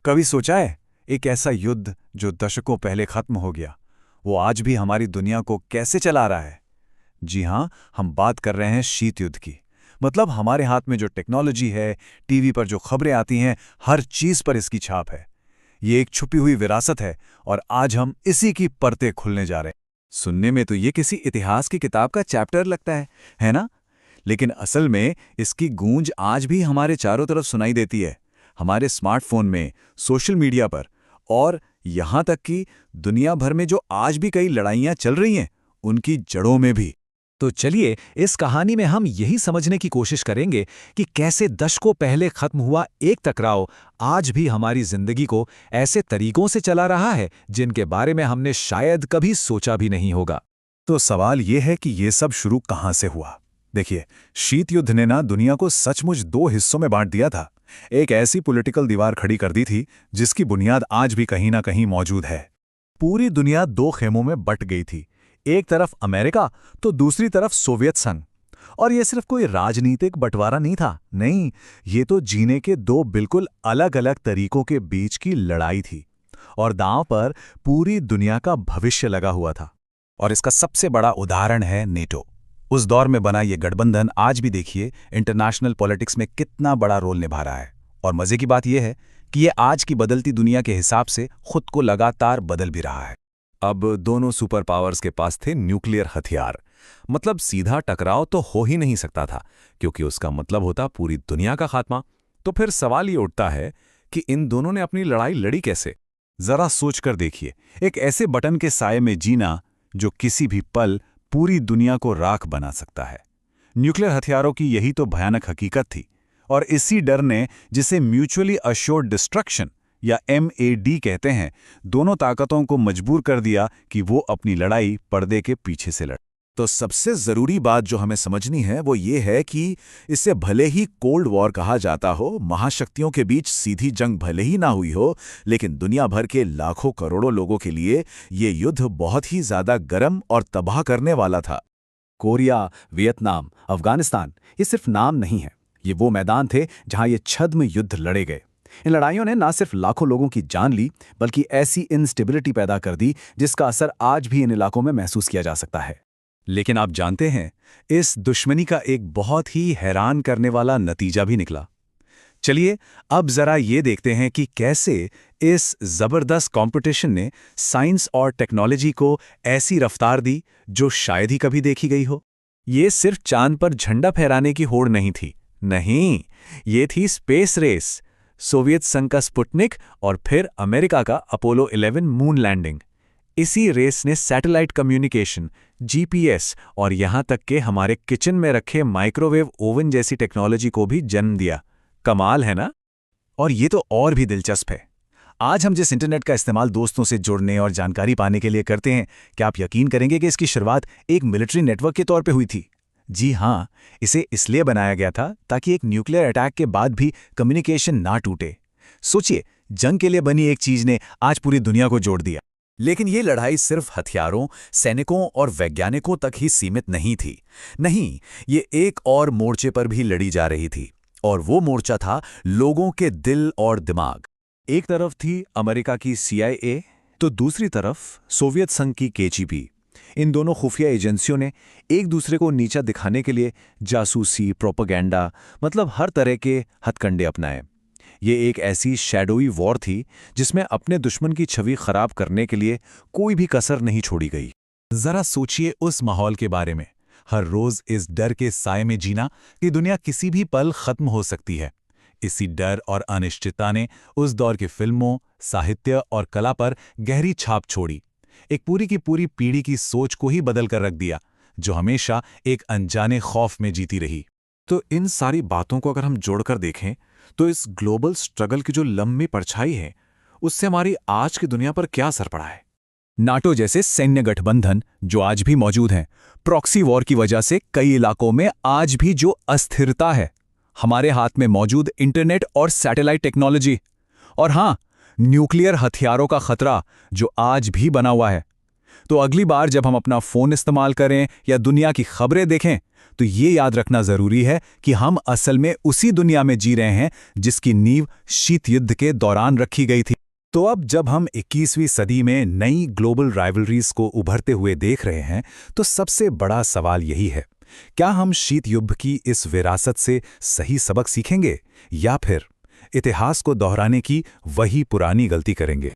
कभी सोचा है, एक ऐसा युद्ध जो दशकों पहले खत्म हो गया, वो आज भी हमारी दुनिया को कैसे चला रहा है? जी हां, हम बात कर रहे हैं शीत युद्ध की। मतलब हमारे हाथ में जो टेक्नोलॉजी है, टीवी पर जो खबरें आती हैं, हर चीज पर इसकी छाप है। ये एक छुपी हुई विरासत है और आज हम इसी की परतें खुलने जा रहे हैं। सुनने में तो ये किसी इतिहास की किताब का चैप्टर लगता है ना? लेकिन असल में इसकी गूंज आज भी हमारे चारों तरफ सुनाई देती है। हमारे स्मार्टफोन में, सोशल मीडिया पर और यहाँ तक कि दुनिया भर में जो आज भी कई लड़ाइयाँ चल रही हैं, उनकी जड़ों में भी। तो चलिए इस कहानी में हम यही समझने की कोशिश करेंगे कि कैसे दशकों पहले खत्म हुआ एक टकराव आज भी हमारी जिंदगी को ऐसे तरीकों से चला रहा है जिनके बारे में हमने शायद कभी सोचा भी नहीं होगा। तो सवाल ये है कि ये सब शुरू कहाँ से हुआ? देखिए, शीत युद्ध ने ना दुनिया को सचमुच दो हिस्सों में बांट दिया था। एक ऐसी पॉलिटिकल दीवार खड़ी कर दी थी जिसकी बुनियाद आज भी कहीं ना कहीं मौजूद है। पूरी दुनिया दो खेमों में बट गई थी, एक तरफ अमेरिका तो दूसरी तरफ सोवियत संघ। और ये सिर्फ कोई राजनीतिक बंटवारा नहीं था, नहीं, ये तो जीने के दो बिल्कुल अलग अलग तरीकों के बीच की लड़ाई थी। और दांव पर पूरी दुनिया का भविष्य लगा हुआ था। और इसका सबसे बड़ा उदाहरण है नेटो। उस दौर में बना ये गठबंधन आज भी देखिए इंटरनेशनल पॉलिटिक्स में कितना बड़ा रोल निभा रहा है। और मजे की बात यह है कि ये आज की बदलती दुनिया के हिसाब से खुद को लगातार बदल भी रहा है। अब दोनों सुपर पावर्स के पास थे न्यूक्लियर हथियार। मतलब सीधा टकराव तो हो ही नहीं सकता था, क्योंकि उसका मतलब होता पूरी दुनिया का खात्मा। तो फिर सवाल ये उठता है कि इन दोनों ने अपनी लड़ाई लड़ी कैसे? जरा सोचकर देखिए, एक ऐसे बटन के साये में जीना जो किसी भी पल पूरी दुनिया को राख बना सकता है। न्यूक्लियर हथियारों की यही तो भयानक हकीकत थी। और इसी डर ने, जिसे म्यूचुअली अश्योर्ड डिस्ट्रक्शन या MAD कहते हैं, दोनों ताकतों को मजबूर कर दिया कि वो अपनी लड़ाई पर्दे के पीछे से लड़े। तो सबसे जरूरी बात जो हमें समझनी है वो ये है कि इसे भले ही कोल्ड वॉर कहा जाता हो, महाशक्तियों के बीच सीधी जंग भले ही ना हुई हो, लेकिन दुनिया भर के लाखों करोड़ों लोगों के लिए ये युद्ध बहुत ही ज्यादा गर्म और तबाह करने वाला था। कोरिया, वियतनाम, अफगानिस्तान ये सिर्फ नाम नहीं है, ये वो मैदान थे जहां ये छद्म युद्ध लड़े गए। इन लड़ाइयों ने न सिर्फ लाखों लोगों की जान ली, बल्कि ऐसी इंस्टेबिलिटी पैदा कर दी जिसका असर आज भी इन इलाकों में महसूस किया जा सकता है। लेकिन आप जानते हैं, इस दुश्मनी का एक बहुत ही हैरान करने वाला नतीजा भी निकला। चलिए अब जरा ये देखते हैं कि कैसे इस जबरदस्त कंपटीशन ने साइंस और टेक्नोलॉजी को ऐसी रफ्तार दी जो शायद ही कभी देखी गई हो। ये सिर्फ चांद पर झंडा फहराने की होड़ नहीं थी, नहीं, ये थी स्पेस रेस। सोवियत संघ का स्पुतनिक और फिर अमेरिका का अपोलो 11 मून लैंडिंग। इसी रेस ने सैटेलाइट कम्युनिकेशन, GPS और यहां तक के हमारे किचन में रखे माइक्रोवेव ओवन जैसी टेक्नोलॉजी को भी जन्म दिया। कमाल है ना? और ये तो और भी दिलचस्प है। आज हम जिस इंटरनेट का इस्तेमाल दोस्तों से जुड़ने और जानकारी पाने के लिए करते हैं, क्या आप यकीन करेंगे कि इसकी शुरुआत एक मिलिट्री नेटवर्क के तौर पे हुई थी? जी हां, इसे इसलिए बनाया गया था ताकि एक न्यूक्लियर अटैक के बाद भी कम्युनिकेशन ना टूटे। सोचिए, जंग के लिए बनी एक चीज ने आज पूरी दुनिया को जोड़ दिया। लेकिन ये लड़ाई सिर्फ हथियारों, सैनिकों और वैज्ञानिकों तक ही सीमित नहीं थी। नहीं, ये एक और मोर्चे पर भी लड़ी जा रही थी। और वो मोर्चा था लोगों के दिल और दिमाग। एक तरफ थी अमेरिका की CIA, तो दूसरी तरफ सोवियत संघ की KGB। इन दोनों खुफिया एजेंसियों ने एक दूसरे को नीचा दिखाने के लिए जासूसी, प्रोपेगेंडा, मतलब हर तरह के हथकंडे अपनाए। ये एक ऐसी शैडोई वॉर थी जिसमें अपने दुश्मन की छवि खराब करने के लिए कोई भी कसर नहीं छोड़ी गई। जरा सोचिए उस माहौल के बारे में, हर रोज इस डर के साए में जीना कि दुनिया किसी भी पल खत्म हो सकती है। इसी डर और अनिश्चितता ने उस दौर की फिल्मों, साहित्य और कला पर गहरी छाप छोड़ी। एक पूरी की पूरी पीढ़ी की सोच को ही बदल कर रख दिया, जो हमेशा एक अनजाने खौफ में जीती रही। तो इन सारी बातों को अगर हम जोड़कर देखें, तो इस ग्लोबल स्ट्रगल की जो लंबी परछाई है, उससे हमारी आज की दुनिया पर क्या असर पड़ा है? नाटो जैसे सैन्य गठबंधन जो आज भी मौजूद हैं, प्रॉक्सी वॉर की वजह से कई इलाकों में आज भी जो अस्थिरता है, हमारे हाथ में मौजूद इंटरनेट और सैटेलाइट टेक्नोलॉजी, और हां, न्यूक्लियर हथियारों का खतरा जो आज भी बना हुआ है। तो अगली बार जब हम अपना फोन इस्तेमाल करें या दुनिया की खबरें देखें, तो ये याद रखना जरूरी है कि हम असल में उसी दुनिया में जी रहे हैं जिसकी नींव शीत युद्ध के दौरान रखी गई थी। तो अब जब हम 21वीं सदी में नई ग्लोबल राइवलरीज को उभरते हुए देख रहे हैं, तो सबसे बड़ा सवाल यही है, क्या हम शीत युद्ध की इस विरासत से सही सबक सीखेंगे या फिर इतिहास को दोहराने की वही पुरानी गलती करेंगे?